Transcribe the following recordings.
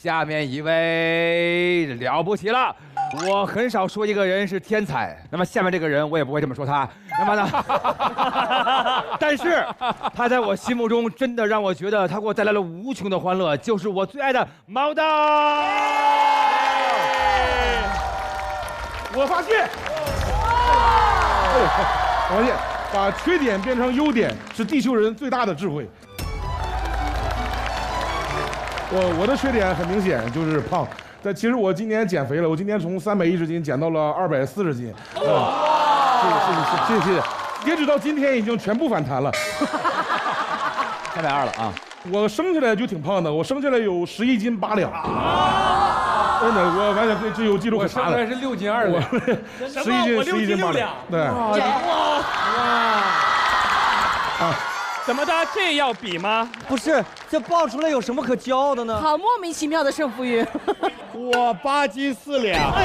下面一位了不起了。我很少说一个人是天才，那么下面这个人我也不会这么说他。那么呢，但是他在我心目中真的让我觉得他给我带来了无穷的欢乐，就是我最爱的毛豆。我发现，把缺点变成优点是地球人最大的智慧。我的缺点很明显就是胖。但其实我今年减肥了，我今年从310斤减到了240斤。谢谢。截止到今天已经全部反弹了，320了啊！我生下来就挺胖的，我生下来有11斤8两。真的，我完全这有记录可查的。我生下来是6斤2两，11斤8两。对。哇！怎么的？这要比吗？不是，这爆出来有什么可骄傲的呢？好莫名其妙的胜负欲。我8斤4两。哎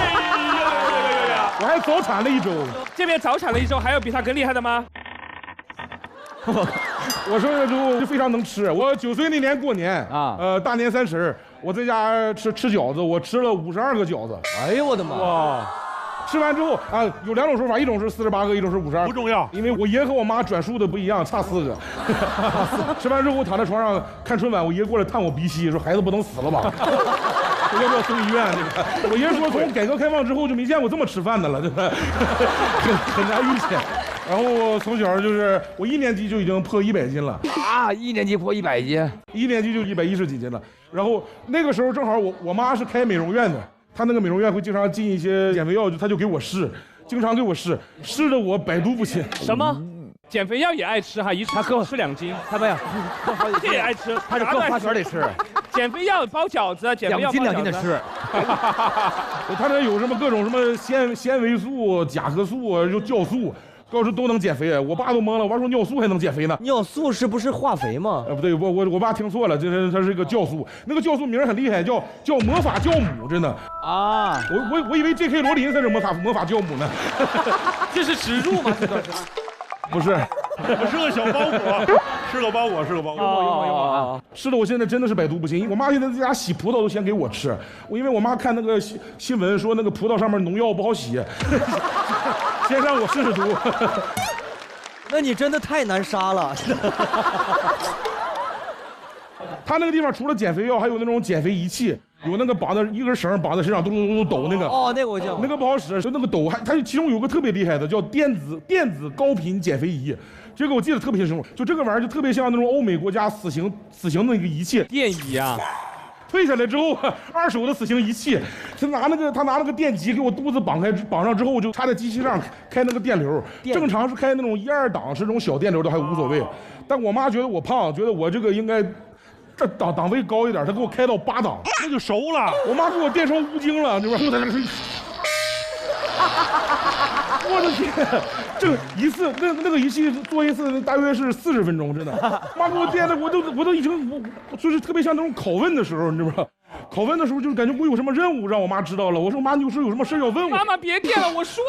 呀！我还早产了1周。这边早产了1周，还有比他更厉害的吗？我生下来之后就非常能吃。我9岁那年过年啊，大年30，我在家吃饺子，我吃了52个饺子。哎呦我的妈！哇！吃完之后啊，有2种说法，一种是48个，一种是52。不重要，因为我爷和我妈转述的不一样，差4个。吃完之后我躺在床上看春晚，我爷过来探我鼻息，说孩子不能死了吧？要不要送医院？这个我爷说从改革开放之后就没见过这么吃饭的了，对吧？很难遇见。然后从小就是我1年级就已经破100斤了啊！1年级破100斤，1年级就110几斤了。然后那个时候正好我妈是开美容院的。他那个美容院会经常进一些减肥药，他就给我试，经常给我试，试的我百毒不侵。什么？减肥药也爱吃哈，一次吃2斤，他们呀，这也爱吃，他是各花圈里吃。减肥药包饺子，减肥药2斤的吃。他这有什么各种什么纤维素、甲壳素、又酵素。告诉都能减肥，我爸都懵了。我爸说尿素还能减肥呢？尿素是不是化肥吗？不对，我爸听错了，它是一个酵素，那个酵素名很厉害，叫魔法酵母，真的啊！我以为 J.K. 罗琳才是魔法酵母呢。这是植入吗？这段是？不是，我是个小包裹，是个包裹。吃的我现在真的是百毒不侵。我妈现在在家洗葡萄都先给我吃，因为我妈看那个新闻说那个葡萄上面农药不好洗。先让我试试毒。那你真的太难杀了。他那个地方除了减肥药，还有那种减肥仪器，有那个绑的一根绳绑在身上，咚抖那个。哦，那个我见过。那个不好使，就那个抖，它其中有个特别厉害的，叫电子高频减肥仪。这个我记得特别清楚，就这个玩意儿就特别像那种欧美国家死刑的那个仪器。电椅啊。退下来之后，2手的死刑仪器，他拿那个电极给我肚子绑上之后，就插在机器上开那个电流。正常是开那种1、2档，是这种小电流都还无所谓。但我妈觉得我胖，觉得我这个应该这档位高一点，她给我开到8档，那就熟了。我妈给我电成乌精了，你说我的天，这一次那个仪器做一次大约是40分钟，真的。妈给我电的，我都已经就是特别像那种拷问的时候，你知道吧？拷问的时候就是感觉我有什么任务让我妈知道了。我说妈，你有什么事要问我？妈妈别电了，我说。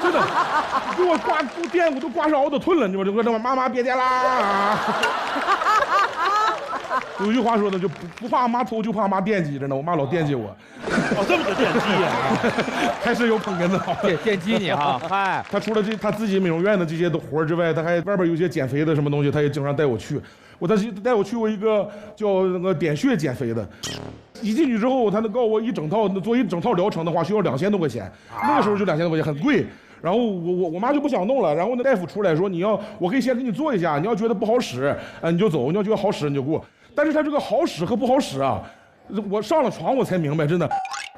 真的，给我电我都挂上熬的吞了，你知道吗？就说妈别电啦。有一句话说的，就不怕妈偷，就怕妈惦记着呢。我妈老惦记我。哦，这么个电击呀！还是有捧哏的好。电击你哈！嗨，他除了他自己美容院的这些的活之外，他还外边有一些减肥的什么东西，他也经常带我去。他带我去过一个叫那个点穴减肥的。一进去之后，他告诉我做一整套疗程的话需要2000多块钱，那个时候就2000多块钱，很贵。然后我妈就不想弄了，然后那大夫出来说我可以先给你做一下，你要觉得不好使，你就走；你要觉得好使你就过。但是他这个好使和不好使啊，我上了床我才明白，真的。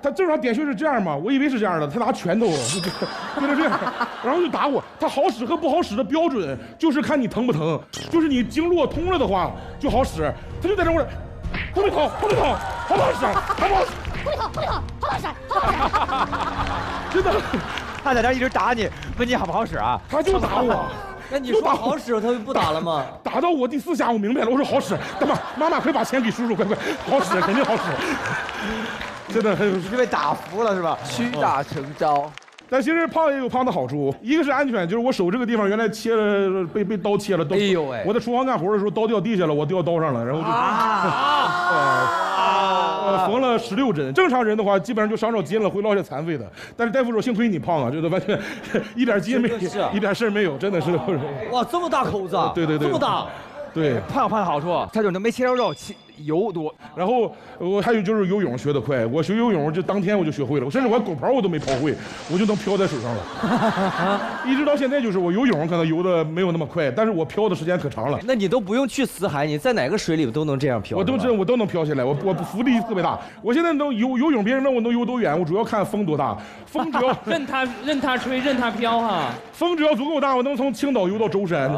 他正常点穴是这样嘛，我以为是这样的，他拿拳头就是这样，然后就打我。他好使和不好使的标准就是看你疼不疼，就是你经络通了的话就好使。他就在这我疼没疼，疼没疼，好不好使，好不好使，不疼不疼，好不好使，好不好使。真的，他在这一直打你，问你好不好使啊？他就打我。那你说好使，他就不打了吗？打到我第4下，我明白了，我说好使，妈妈快把钱给叔叔，快，好使，肯定好使。真的，是被打服了是吧？屈打成招。但其实胖也有胖的好处，一个是安全，就是我手这个地方原来切了，被刀切了，哎呦喂！我在厨房干活的时候刀掉地下了，我掉刀上了，然后就缝了16针。正常人的话，基本上就伤着筋了，会落下残废的。但是大夫说，幸亏你胖啊，就是完全一点筋没，一点事儿没有，真的是。哇，这么大口子！对，这么大。对，胖有胖的好处，他就没切着肉，油多。然后我还有就是游泳学得快，我学游泳就当天我就学会了，我甚至我狗刨我都没刨会，我就能漂在水上了。一直到现在就是我游泳可能游的没有那么快，但是我漂的时间可长了。那你都不用去死海，你在哪个水里都能这样漂。我都能漂起来，我浮力特别大。我现在能游泳，别人问我能游多远，我主要看风多大，风只要任它吹，任它飘哈。风只要足够大，我能从青岛游到舟山。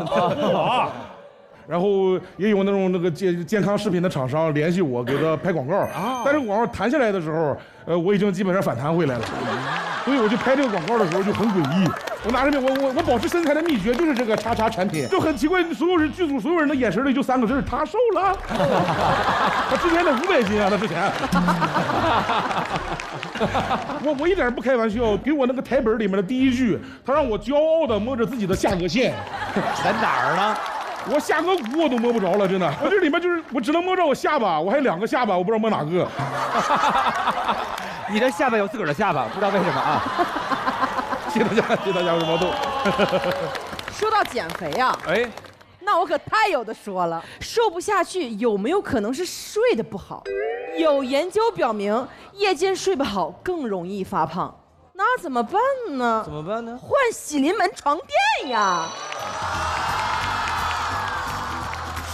然后也有那个健康食品的厂商联系我，给他拍广告。但是广告弹下来的时候，我已经基本上反弹回来了。所以我去拍这个广告的时候就很诡异。我拿着我保持身材的秘诀就是这个叉产品，就很奇怪，剧组所有人的眼神里就3个字：他瘦了。他之前得500斤啊，他之前。我一点不开玩笑，给我那个台本里面的第1句，他让我骄傲的摸着自己的下颌线，在哪儿呢？我下颌骨我都摸不着了，真的。我这里面就是我只能摸着我下巴，我还有2个下巴，我不知道摸哪个。你的下巴有自个儿的下巴，不知道为什么啊？谢谢大家，谢谢大家，我是毛豆。说到减肥啊，哎，那我可太有的说了。瘦不下去，有没有可能是睡得不好？有研究表明，夜间睡不好更容易发胖。那怎么办呢？怎么办呢？换喜临门床垫呀！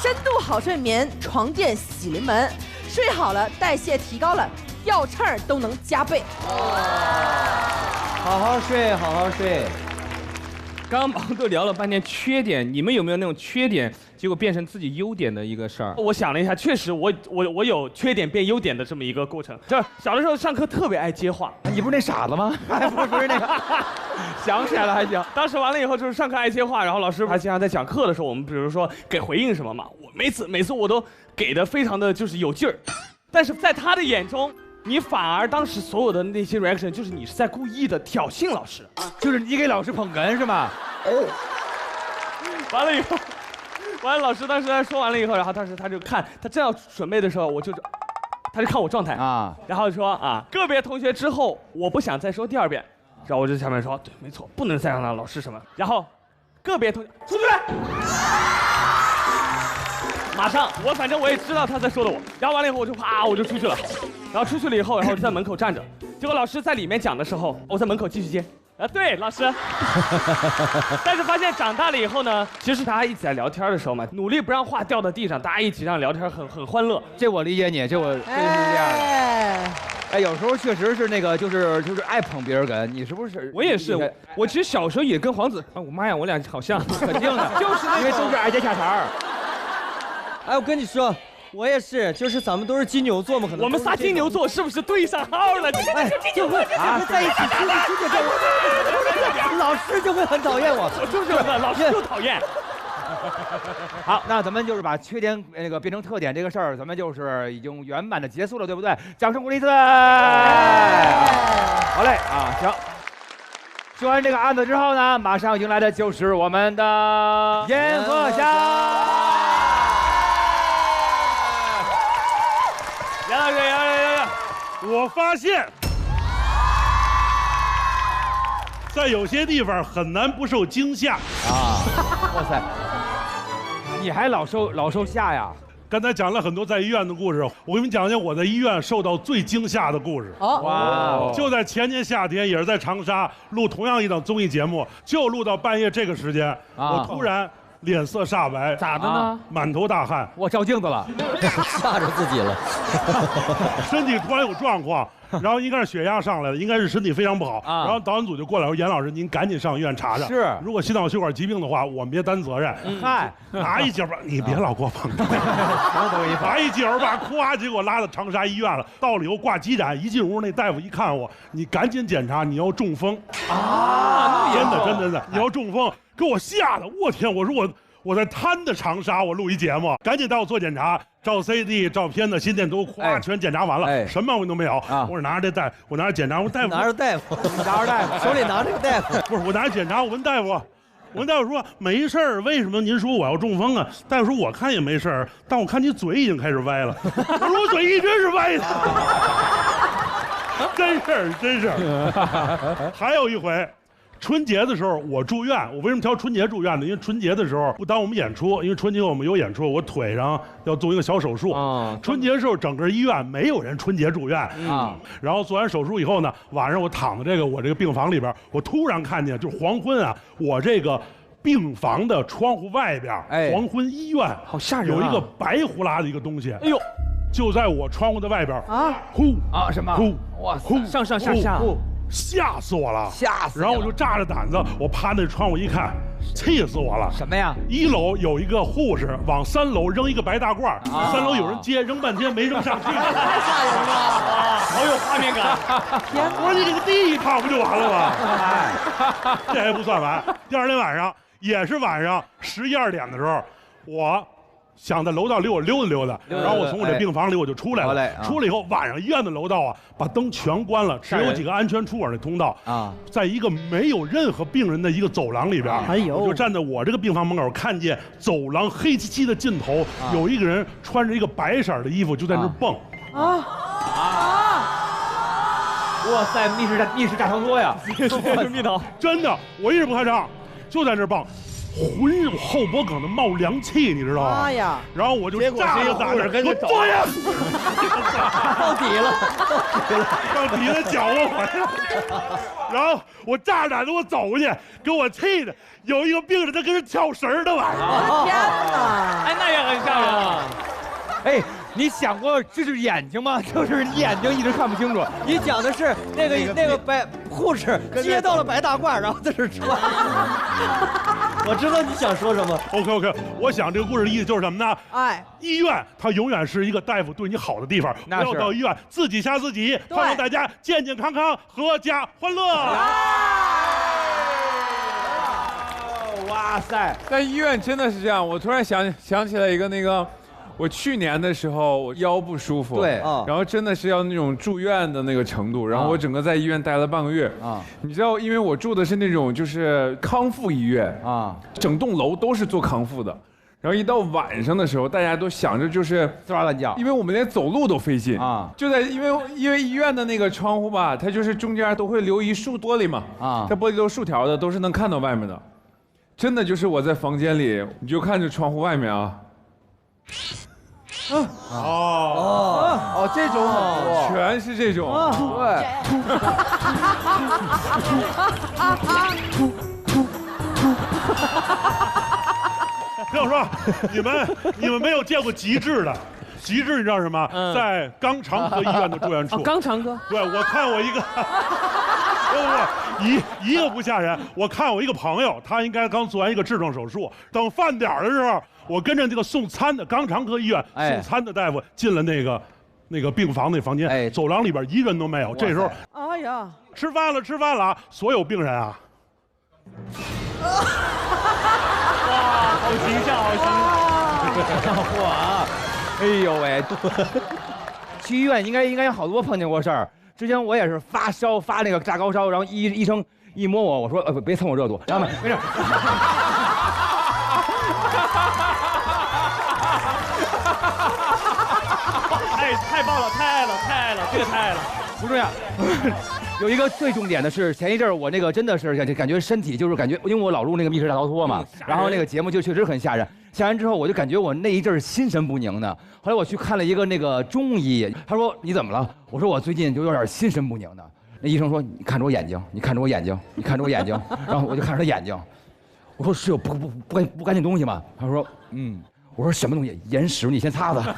深度好睡眠床垫喜临门，睡好了，代谢提高了，掉秤儿都能加倍。好好睡，好好睡。刚刚毛豆聊了半天缺点，你们有没有那种缺点结果变成自己优点的一个事儿？我想了一下，确实我有缺点变优点的这么一个过程。这小的时候上课特别爱接话，你不是那傻子吗？不是那个，想起来了还行。当时完了以后就是上课爱接话，然后老师还经常在讲课的时候，我们比如说给回应什么嘛，我每次我都给的非常的就是有劲儿，但是在他的眼中，你反而当时所有的那些 reaction 就是你是在故意的挑衅老师，就是你给老师捧哏是吗？完了以后，完了老师当时他说完了以后，然后当时他就看他正要准备的时候，他就看我状态啊，然后说啊个别同学之后我不想再说第2遍，然后我就下面说对没错，不能再让老师什么，然后个别同学出去。马上，反正我也知道他在说的我，然后完了以后我就啪我就出去了，然后出去了以后，然后就在门口站着，结果老师在里面讲的时候，我在门口继续接。对，老师。但是发现长大了以后呢，其实大家一起在聊天的时候嘛，努力不让话掉到地上，大家一起让聊天很欢乐。这我理解你，这是这样的。哎，有时候确实是那个，就是爱捧别人哏，你是不是？我也是，我其实小时候也跟黄子，我妈呀，我俩好像，肯定的，就是因为都是挨接下茬儿。哎，我跟你说，我也是，就是咱们都是金牛座嘛，可能我们仨金牛座是不是对上号了？哎，就会在一起出去，老师就会很讨厌我，就是老师就讨厌。好，那咱们就是把缺点那个变成特点这个事儿，咱们就是已经圆满的结束了，对不对？掌声鼓励一次。好嘞啊，行。说完这个案子之后呢，马上迎来的就是我们的烟鹤侠。杨老师，杨，我发现，在有些地方很难不受惊吓啊！哇塞，你还老受吓呀？刚才讲了很多在医院的故事，我给你们讲讲我在医院受到最惊吓的故事。哇！就在前年夏天，也是在长沙录同样一档综艺节目，就录到半夜这个时间，我突然脸色煞白，咋的呢？满头大汗，我照镜子了，吓着自己了，身体突然有状况，然后应该是血压上来了，应该是身体非常不好。然后导演组就过来说：“严老师，您赶紧上医院查查，是，如果心脑血管疾病的话，我们别担责任。”嗨，拿一节吧，你别老给我捧，拿一节吧，咵，结果拉到长沙医院了。到了以后挂急诊，一进屋那大夫一看我，你赶紧检查，你要中风啊！真的，你要中风。给我吓得，我天！我说我在瘫的长沙，我录一节目，赶紧带我做检查，照 CT、照片子、心电图，咵全检查完了，什么毛病都没有。我说拿着这大夫，我拿着检查，我说大夫，拿着大夫，拿着大夫，手里拿着个大夫，不是我拿着检查，我问大夫，我跟大夫说没事儿，为什么您说我要中风啊？大夫说我看也没事儿，但我看你嘴已经开始歪了。我说我嘴一直是歪的。真事儿，真事儿。还有一回，春节的时候我住院，我为什么挑春节住院呢？因为春节的时候不当我们演出，因为春节我们有演出，我腿上要做一个小手术。春节的时候整个医院没有人春节住院然后做完手术以后呢，晚上我躺在我这个病房里边，我突然看见就是黄昏啊，我这个病房的窗户外边，黄昏医院好吓人，有一个白呼啦的一个东西。哎呦！就在我窗户的外边什么？哇，上上下下，吓死我了，吓死！然后我就炸着胆子，我趴那窗户一看，气死我了。什么呀？1楼有一个护士往3楼扔一个白大褂，3楼有人接，扔半天没扔上去。太吓人了，好有画面感。我说你给个地一趟不就完了吗？这还不算完，第2天晚上也是晚上11、12点的时候，我想在楼道里我溜达溜达，然后我从我这病房里我就出来了。出来以后，晚上医院的楼道啊，把灯全关了，只有几个安全出口的通道在一个没有任何病人的一个走廊里边。我就站在我这个病房门口，看见走廊黑漆漆的尽头有一个人穿着一个白色的衣服就在那蹦。哇塞，密室大逃脱呀！蜜桃，真的，我一直不开张，就在那蹦。浑身后脖梗子冒凉气，你知道吗？然后我就炸着胆子跟着走呀，到底了，到底了，搅和我。然后我炸着胆子我走过去，给我气的，有一个病人他跟着跳绳的晚上。天哪！哎，那也很吓人啊。哎，你想过这是眼睛吗？就是你眼睛一直看不清楚。你讲的是那个白护士接到了白大褂，然后在这穿。我知道你想说什么。OK， 我想这个故事的意思就是什么呢？医院它永远是一个大夫对你好的地方，不要到医院自己吓自己。盼望大家健健康康，阖家欢乐。哇塞，在医院真的是这样。我突然想起来一个我去年的时候，我腰不舒服，对，然后真的是要那种住院的那个程度，然后我整个在医院待了半个月你知道，因为我住的是那种就是康复医院整栋楼都是做康复的，然后一到晚上的时候，大家都想着就是吱哇乱叫，因为我们连走路都费劲就在因为医院的那个窗户吧，它就是中间都会留一束玻璃嘛它玻璃都是竖条的，都是能看到外面的。真的就是我在房间里，你就看着窗户外面这种全是这种，对。听我说，你们没有见过极致的，极致你知道什么？在肛肠科医院的住院处。肛肠科？对，我看我一个。一个不吓人，我看我一个朋友，他应该刚做完一个痔疮手术，等饭点的时候，我跟着这个送餐的肛肠科医院送餐的大夫进了那个病房那房间，走廊里边一人都没有。这时候，哎呀，吃饭了啊！所有病人啊，哇，好形象，好形象！哇，哎呦喂，去医院应该有好多碰见过事儿。之前我也是发烧发那个炸高烧，然后医生一摸我说别蹭我热度，然后没事。太棒了，太爱了，这个太爱了，不重要。有一个最重点的是，前一阵我那个真的是感觉身体就是感觉，因为我老录那个密室大逃脱嘛，然后那个节目就确实很吓人。吓人之后，我就感觉我那一阵心神不宁的。后来我去看了一个那个中医，他说你怎么了？我说我最近就有点心神不宁的。那医生说你看着我眼睛，你看着我眼睛，你看着我眼睛。然后我就看着他眼睛，我说是有不干净东西吗？他说我说什么东西？眼屎，你先擦擦。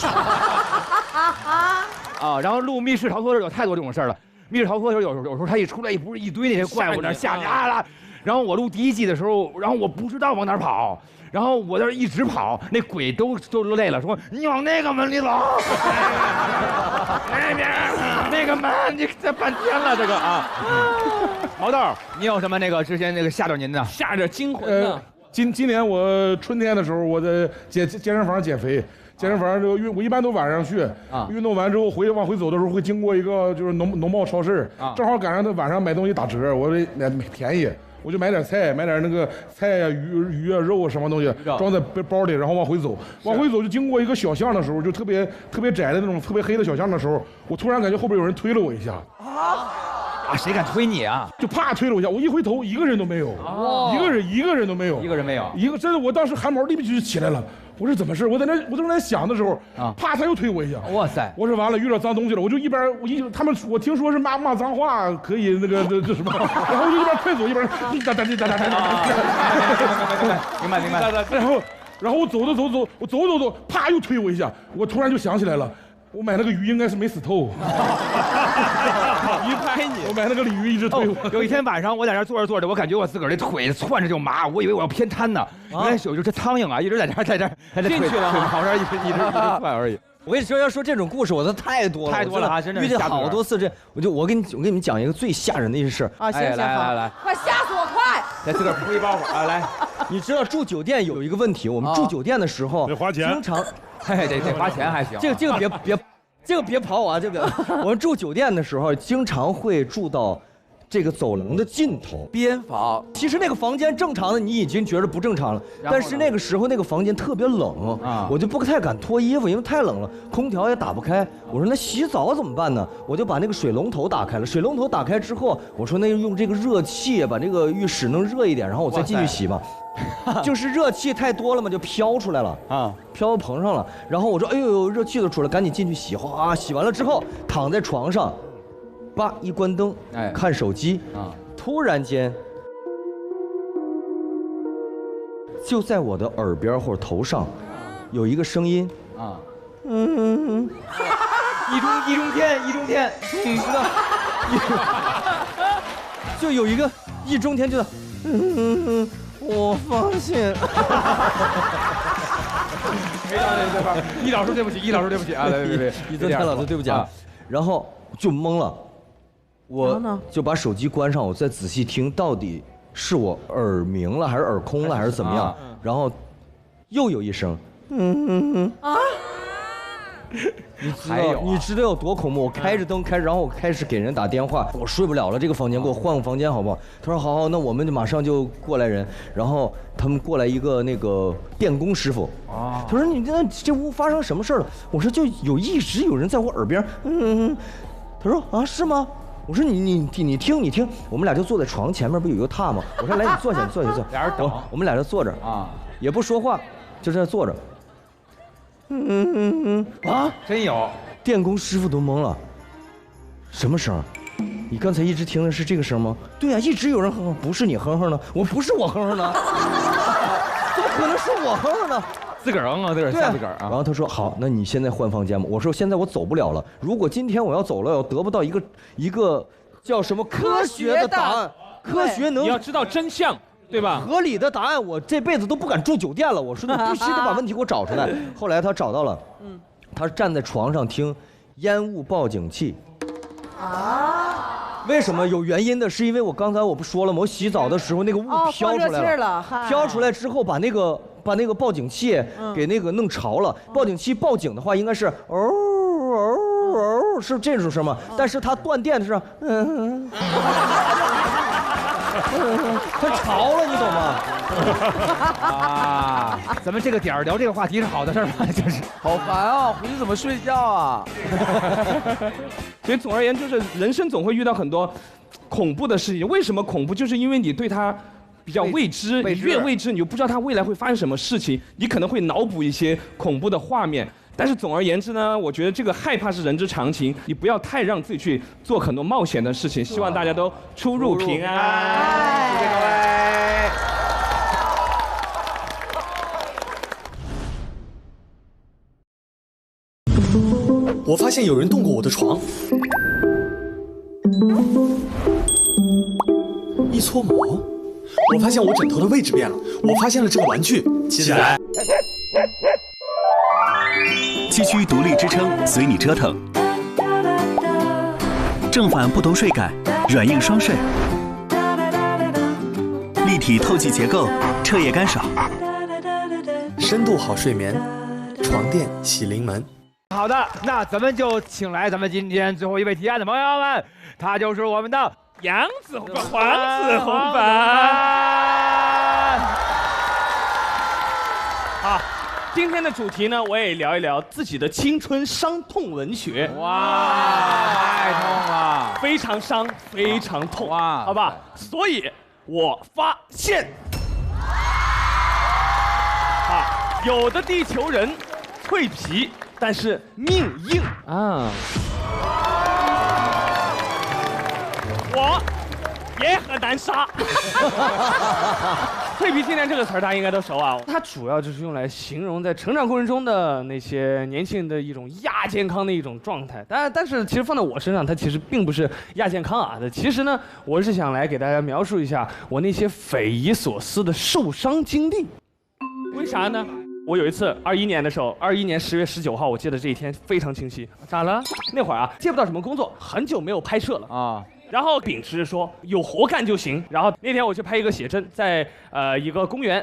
然后录密室逃脱的时候有太多这种事儿了。密室逃脱的时候有时候他一出来不是一堆那些怪物那吓你啊！然后我录第1季的时候，然后我不知道往哪儿跑。然后我在这一直跑，那鬼都累了，说你往那个门里走，那边那个门，你这半天了这个啊。毛豆，你有什么那个之前那个吓着您的？吓着惊魂的。今年我春天的时候，我在健身房减肥。健身房这个我一般都晚上去运动完之后往回走的时候会经过一个就是农贸超市正好赶上他晚上买东西打折，我这便宜，我就买点菜，买点那个菜呀、鱼啊、肉啊什么东西，装在包里，然后往回走。往回走就经过一个小巷的时候，就特别窄的那种特别黑的小巷的时候，我突然感觉后边有人推了我一下。啊，谁敢推你啊？就啪推了我一下，我一回头，一个人都没有，一个人都没有，真的，我当时汗毛立即就起来了。我说怎么事？我正在想的时候，啪，他又推我一下。哇塞！我说完了，遇到脏东西了，我就我听说是骂脏话可以那个这什么，然后我就一边快走一边哒。明白。然后我走，啪又推我一下，我突然就想起来了。我买那个鱼应该是没死透，鱼拍你。我买那个鲤鱼一直推我。有一天晚上我在那坐着，我感觉我自个儿这腿窜着就麻，我以为我要偏瘫呢。原来有这苍蝇啊，一直在这进去了，好像一直窜而已。我跟你说，要说这种故事，我都太多了啊，真的遇见好多次。我给你们讲一个最吓人的一个事啊，行，来，快吓死我，快！来自个儿铺一包啊，来。你知道住酒店有一个问题，我们住酒店的时候得花钱，经常。得花钱还行。这个别跑啊！我们住酒店的时候，经常会住到这个走廊的尽头边房。其实那个房间正常的你已经觉得不正常了，但是那个时候那个房间特别冷啊，我就不太敢脱衣服，因为太冷了，空调也打不开。我说那洗澡怎么办呢？我就把那个水龙头打开了。水龙头打开之后，我说那用这个热气把这个浴室弄热一点，然后我再进去洗吧。就是热气太多了嘛，就飘出来了啊，飘棚上了。然后我说，哎呦，热气都出来，赶紧进去洗。哗，洗完了之后，躺在床上，叭一关灯，看手机啊，突然间，就在我的耳边或者头上，有一个声音啊，易中天，你知道，就有一个易中天，就我发现，没到这块，易老师对不起啊，对，易中天老师对不起啊，然后就懵了，我就把手机关上，我再仔细听，到底是我耳鸣了还是耳空了还是怎么样？然后又有一声，你知道有多恐怖？我开着灯然后我开始给人打电话，我睡不了了，这个房间给我换个房间好不好？他说好，那我们就马上就过来人，然后他们过来一个那个电工师傅啊，他说你这屋发生什么事了？我说就一直有人在我耳边，他说啊是吗？我说你听，我们俩就坐在床前面，不有一个榻吗？我说来你坐下，俩人等，我们俩就坐着啊，也不说话，就在那坐着。真有，电工师傅都懵了，什么声？你刚才一直听的是这个声吗？对呀，一直有人哼哼，不是你哼哼呢？不是我哼哼呢，怎么可能是我哼哼呢？自个儿哼啊，自个儿吓自个儿啊。然后他说好，那你现在换房间吧。我说现在我走不了了，如果今天我要走了，我得不到一个叫什么科学的答案，你要知道真相。对吧？合理的答案，我这辈子都不敢住酒店了。我说你必须得把问题给我找出来。后来他找到了，他站在床上听烟雾报警器。为什么有原因的？是因为我刚才我不说了吗？我洗澡的时候那个雾飘出来了，飘出来之后把那个报警器给那个弄潮了。报警器报警的话应该是是这种声吗？但是它断电的是它潮了，你懂吗？啊，咱们这个点儿聊这个话题是好的事儿吗？真是好烦啊！回去怎么睡觉啊？所以总而言之，就是人生总会遇到很多恐怖的事情。为什么恐怖？就是因为你对它比较未知，你越未知，你就不知道它未来会发生什么事情，你可能会脑补一些恐怖的画面。但是总而言之呢，我觉得这个害怕是人之常情，你不要太让自己去做很多冒险的事情。希望大家都出入平安。谢谢各位。我发现有人动过我的床，一搓磨，我发现我枕头的位置变了，我发现了这个玩具，起来。七区独立支撑，随你折腾。正反不同睡感，软硬双睡。立体透气结构，彻夜干爽。深度好睡眠，床垫喜临门。好的，那咱们就请来咱们今天最后一位提案的朋友们，他就是我们的杨子红黄子红版。好，今天的主题呢，我也聊一聊自己的青春伤痛文学。哇，太痛了，非常伤，非常痛，哇，好吧？所以我发现，有的地球人脆皮，但是命硬啊。我也很难杀。脆皮青年这个词儿大家应该都熟啊，它主要就是用来形容在成长过程中的那些年轻人的一种亚健康的一种状态。但是其实放在我身上，它其实并不是亚健康啊。其实呢，我是想来给大家描述一下我那些匪夷所思的受伤经历。为啥呢？我有一次21年的时候，21年10月19号，我记得这一天非常清晰。咋了？那会儿啊，接不到什么工作，很久没有拍摄了啊。然后秉持说有活干就行。然后那天我去拍一个写真，在一个公园，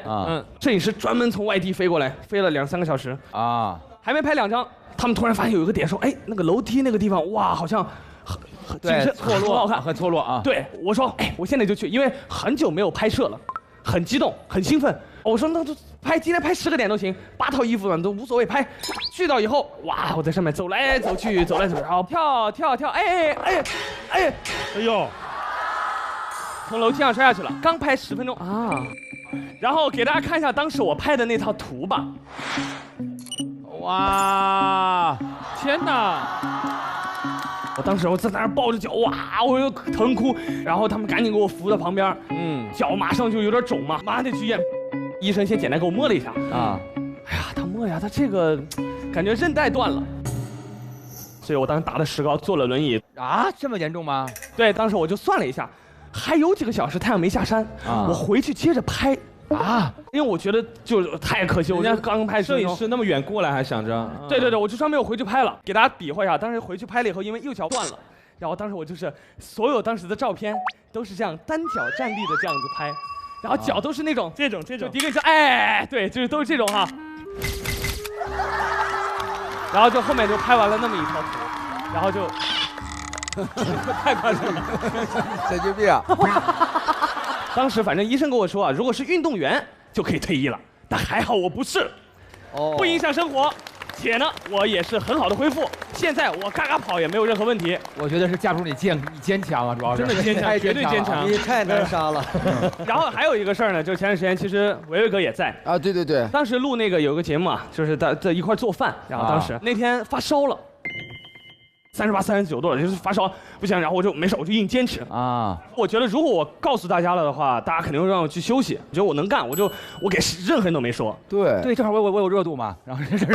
摄影师专门从外地飞过来，飞了2-3个小时啊，还没拍2张，他们突然发现有一个点，说，哎，那个楼梯那个地方，哇，好像很精神错落，很好看，很错落啊。对，我说，哎，我现在就去，因为很久没有拍摄了，很激动，很兴奋。我说那就拍，今天拍10个点都行，8套衣服嘛都无所谓拍。去到以后，哇，我在上面走来走去，走来走去，然后跳，哎呦，从楼梯上摔下去了。刚拍10分钟啊，然后给大家看一下当时我拍的那套图吧。哇，天哪！我当时我在那儿抱着脚，哇，我又疼哭，然后他们赶紧给我扶到旁边，脚马上就有点肿嘛，马上得去医院。医生先简单给我摸了一下啊，哎呀，他摸呀，他这个感觉韧带断了，所以我当时打了石膏，坐了轮椅啊，这么严重吗？对，当时我就算了一下，还有几个小时太阳没下山，我回去接着拍啊，因为我觉得就太可惜，我人家刚拍摄影师那么远过来还想着，对，我就专门又回去拍了，给大家比划一下，当时回去拍了以后，因为右脚断了，然后当时我就是所有当时的照片都是这样单脚站立的这样子拍。然后脚都是那种这种，就第一个是哎，对，就是都是这种哈。然后就后面就拍完了那么一套图，然后就太夸张了，神经病啊！当时反正医生跟我说啊，如果是运动员就可以退役了，但还好我不是，不影响生活。且呢，我也是很好的恢复。现在我嘎嘎跑也没有任何问题。我觉得是架不住你坚强啊，主要是真的坚强，绝对坚强。你太难杀了。然后还有一个事儿呢，就前段时间其实维维哥也在啊，对，当时录那个有个节目啊，就是在一块做饭，然后当时那天发烧了。38、39度了，就是发烧不行，然后我就没事，我就硬坚持啊。我觉得如果我告诉大家了的话，大家肯定会让我去休息。我觉得我能干，我给任何人都没说。对，正好我有热度嘛，然后真是。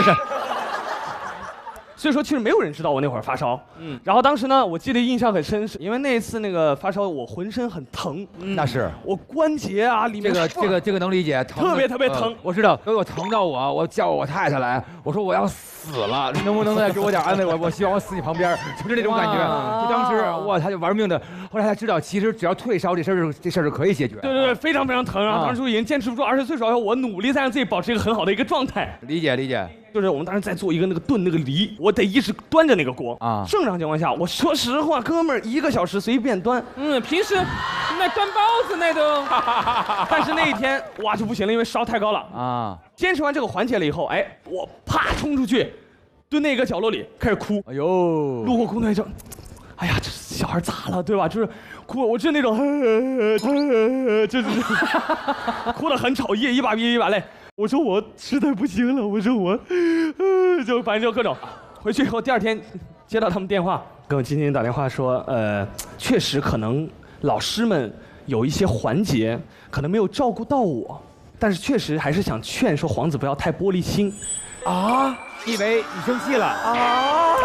所以说，其实没有人知道我那会儿发烧。然后当时呢，我记得印象很深，是因为那一次那个发烧，我浑身很疼。那是我关节啊里面这个能理解，特别疼。我知道，如果疼到我叫我太太来，我说我要死了，能不能再给我点安慰？我希望我死你旁边，就是那种感觉。就当时哇，他就玩命的。后来才知道，其实只要退烧这事儿是可以解决。对，非常疼。然后当时已经坚持不住，而且最主要我努力在让自己保持一个很好的一个状态。理解。就是我们当时在做一个那个炖那个梨，我得一直端着那个锅啊。正常情况下，我说实话，哥们儿1个小时随便端。平时那端包子那都，但是那一天哇就不行了，因为烧太高了啊。坚持完这个环节了以后，哎，我啪冲出去，蹲那个角落里开始哭。哎呦，路过空调就，哎呀，这小孩咋了，对吧？就是哭，我就是那种，就是哭得很吵，一把鼻一把泪。我说我实在不行了，我说我，就反正就各种。回去以后第2天接到他们电话，跟我经纪人打电话说，确实可能老师们有一些环节可能没有照顾到我，但是确实还是想劝说皇子不要太玻璃心。啊？以为你生气了啊？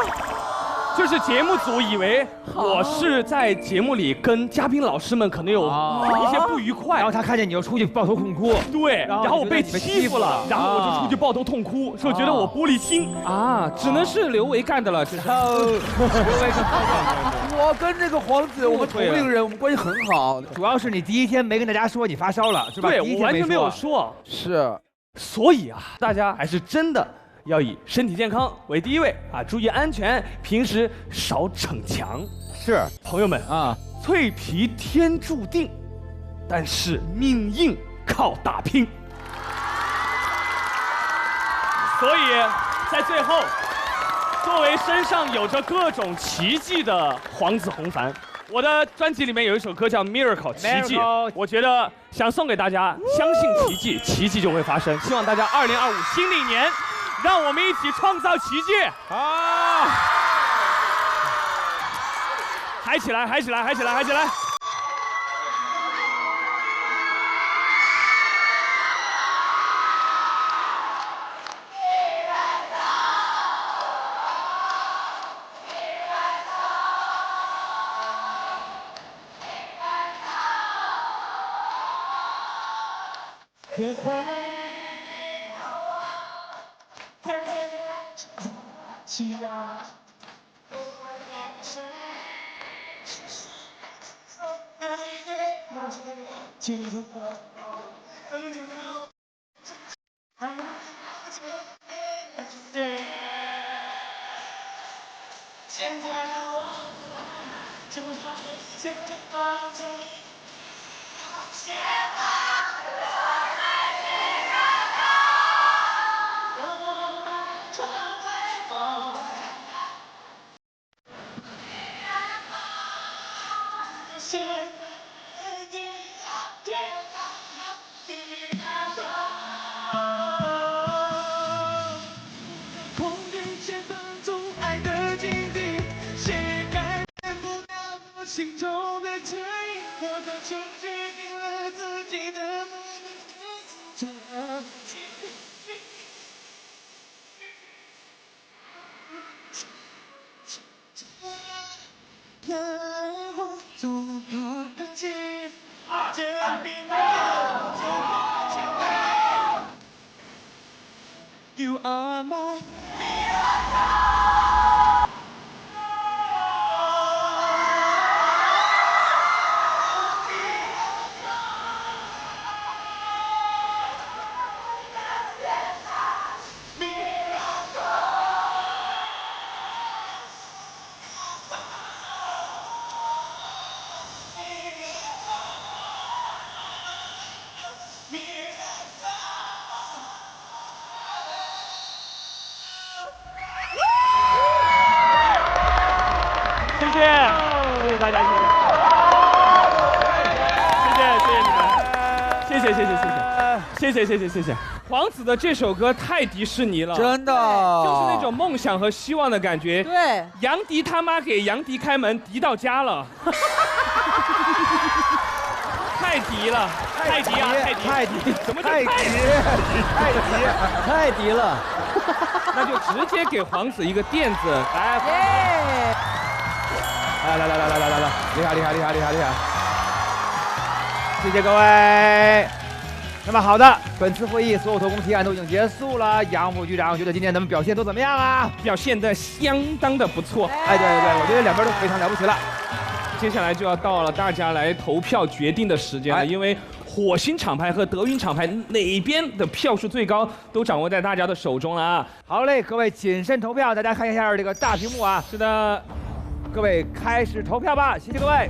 就是节目组以为我是在节目里跟嘉宾老师们可能有一些不愉快，然后他看见你又出去抱头痛哭，对，然后我被欺负了，然后我就出去抱头痛哭，说觉得我玻璃心啊，只能是刘维干的了，只是刘维干。我跟这个皇子，我们同龄人，我们关系很好，主要是你第1天没跟大家说你发烧了，是吧？对，我完全没有说，是，所以啊，大家还是真的。要以身体健康为第1位啊，注意安全，平时少逞强。是，朋友们啊，脆皮天注定，但是命硬靠打拼。所以在最后，作为身上有着各种奇迹的黄子弘凡，我的专辑里面有一首歌叫《Miracle》奇迹，我觉得想送给大家，相信奇迹，奇迹就会发生。希望大家2025新的一年，让我们一起创造奇迹。好，嗨起来，嗨起来，嗨起来，嗨起来！心中的罪，我早就决定了自己的梦。让我总不能记，这并没有错。You are my miracle。谢谢大家，谢谢你们，谢谢。黄子的这首歌太迪士尼了，真的，就是那种梦想和希望的感觉。对，杨迪他妈给杨迪开门，迪到家了。太迪了，太迪啊，太迪，怎么太迪？太迪了，那就直接给黄子一个垫子，来，来，厉害！谢谢各位。那么好的，本次会议所有投工提案都已经结束了。杨副局长觉得今天咱们表现都怎么样啊？表现得相当的不错。哎，对，我觉得两边都非常了不起了。接下来就要到了大家来投票决定的时间了，因为火星厂牌和德云厂牌哪边的票数最高，都掌握在大家的手中了啊！好嘞，各位谨慎投票，大家看一下这个大屏幕啊。是的，各位开始投票吧，谢谢各位。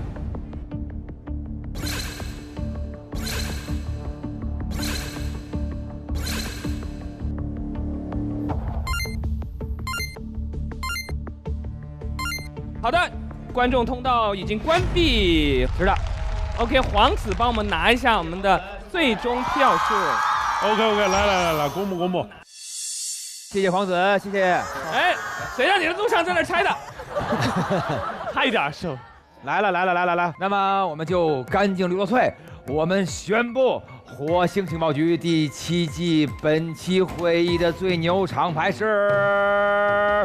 好的，观众通道已经关闭。是的 ，OK， 黄子帮我们拿一下我们的最终票数。OK， 来，公布。谢谢黄子，谢谢。哎，谁让你的录像在那拆的？差一点是。来了，那么我们就干净利落脆，我们宣布火星情报局第7季本期会议的最牛厂牌是。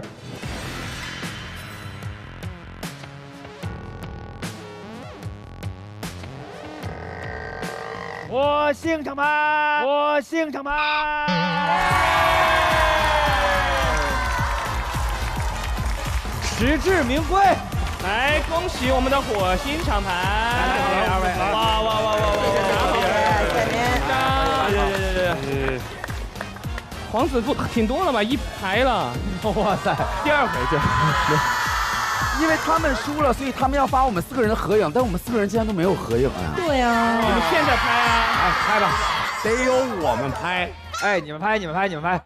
火星厂牌，实至名归。来，恭喜我们的火星厂牌！哇！黄子不挺多了吧？1排了。哇塞，第2回就。因为他们输了，所以他们要发我们4个人的合影，但我们4个人竟然都没有合影啊！对呀，你们现在拍啊！哎，拍吧，得有我们拍。哎，你们拍，你们拍，你们拍。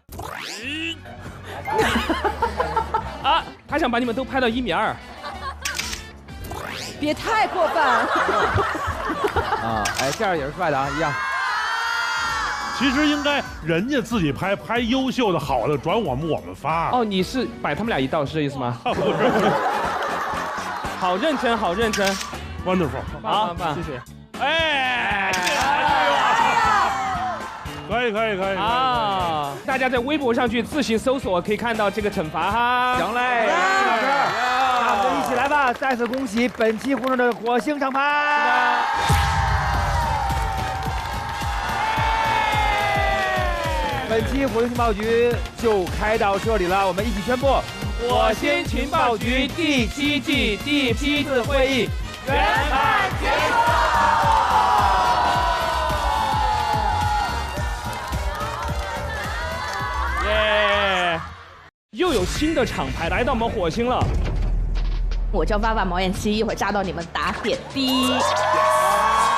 啊，他想把你们都拍到1.2米。别太过分。啊，哎，这样也是帅的啊，一样。其实应该人家自己拍优秀的好的，转我们发。哦，你是摆他们俩一道是这意思吗？不是。好认真，好认真 ，wonderful， 好，谢谢。哎，可以啊！大家在微博上去自行搜索，可以看到这个惩罚哈。行嘞，老师，那我们一起来吧！再次恭喜本期活动的火星厂牌。本期火星情报局就开到这里了，我们一起宣布火星情报局第7季第7次会议圆满结束。耶！又有新的厂牌来到我们火星了。我叫娃娃毛彦琪，一会儿扎到你们打点滴。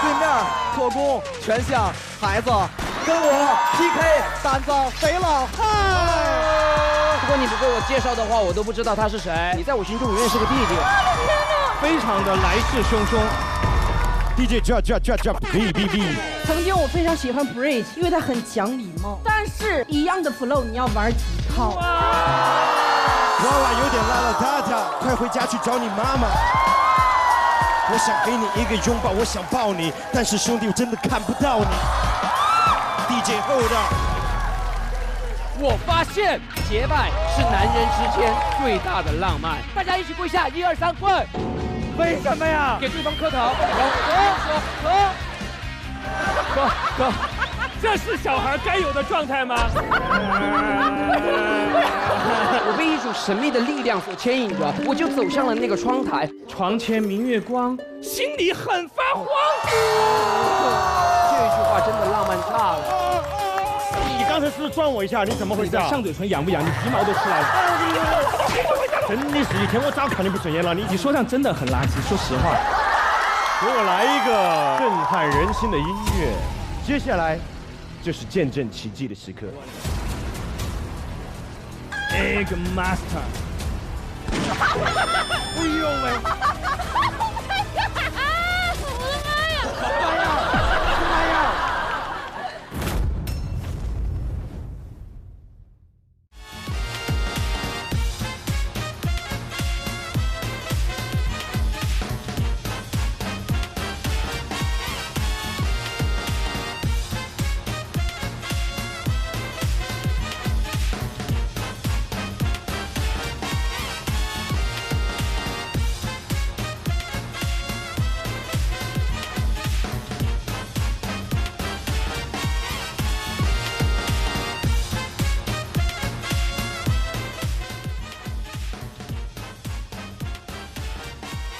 对面特工全像孩子，跟我 PK 胆子肥了，嗨！如果你不给我介绍的话，我都不知道他是谁。你在我心中永远是个弟弟。非常的来势汹汹。DJ jump B。曾经我非常喜欢 Bridge， 因为他很讲礼貌，但是一样的 flow 你要玩几套。娃娃有点邋邋遢遢，快回家去找你妈妈。我想给你一个拥抱，我想抱你，但是兄弟我真的看不到你。DJ hold up。我发现结拜是男人之间最大的浪漫。大家一起跪下，1、2、3，跪！为什么呀？给对方磕头，走，这是小孩该有的状态吗？我被一股神秘的力量所牵引着，我就走向了那个窗台。床前明月光，心里很发慌。这句话真的浪漫炸了。你刚才是不是撞我一下？你怎么回事？上嘴唇痒不痒？你皮毛都出来了。真的是一天我早看你不顺眼了。你说唱真的很垃圾，说实话。给我来一个震撼人心的音乐，接下来就是见证奇迹的时刻。Egg Master。哎呦喂！我的妈呀！妈呀！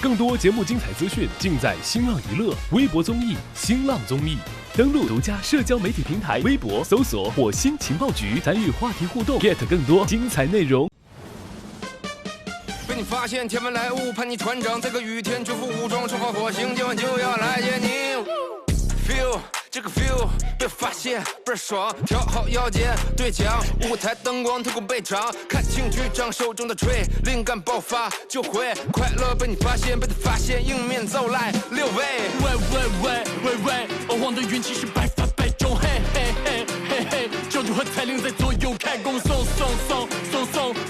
更多节目精彩资讯尽在新浪娱乐微博综艺新浪综艺，登录独家社交媒体平台微博，搜索火星情报局，参与话题互动 ，get 更多精彩内容。被你发现，天外来物，盼你船长，在个雨天全副武装，出发火星，今晚就要来接你。feel 这个 feel 被发现倍儿爽，调好腰间对讲，舞台灯光透过背场，看清局长手中的锤，灵感爆发就会快乐被你发现，被他发现迎面走来6位。喂，欧皇的运气是百发百中，嘿嘿嘿嘿嘿，角度和彩铃在左右开弓，送，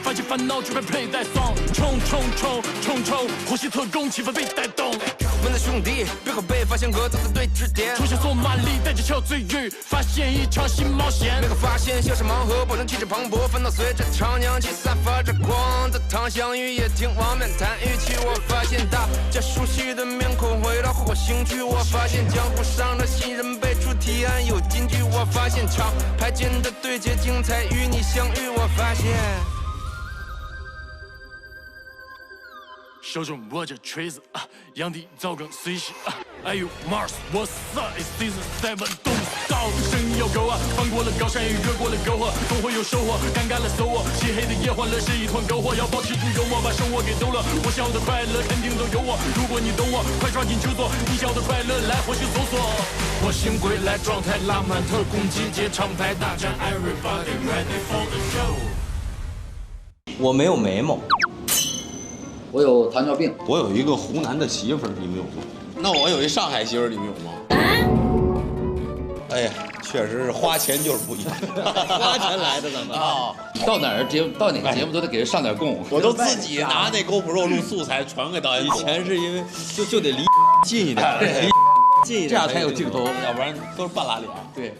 发现烦恼却被佩戴送，冲，火星特工气氛被带动。问的兄弟，背后被发现格走在对峙点，出现索马里带着小嘴鱼，发现一场新冒险。每个发现像是盲盒，保证气质磅礴，烦恼随着长娘气散发着光。在堂相遇也听王面谈语气，我发现大家熟悉的面孔回到火星去。我发现江湖上的新人辈出提案有金句，我发现厂牌间的对决精彩与你相遇。我发现。手中握着锤子，杨迪造梗随喜。哎呦 Mars， 我操 ，It's season 7，动刀，生意要够啊，翻过了高山，也越过了沟壑，总会有收获，干了搜我，漆黑的夜欢乐是一团篝火，要保持住幽默，把生活给兜了，我想要的快乐肯定都有我，如果你懂我，快抓紧就做，你想要的快乐来或许搜索。我醒归来，状态拉满，特工集结，厂牌大战 ，Everybody ready for the show。我没有眉毛，我有糖尿病，我有一个湖南的媳妇儿，你们有吗？那我有一上海媳妇儿，你们有吗？哎呀，确实是花钱就是不一样，花钱来的咱们啊，到哪儿节目到哪个节目都得给人上点供，我都自己拿那 GoPro 录素材传给导演。以前是因为就得离近一点，离近一点，这样才有镜头，要不然都是半拉脸。对。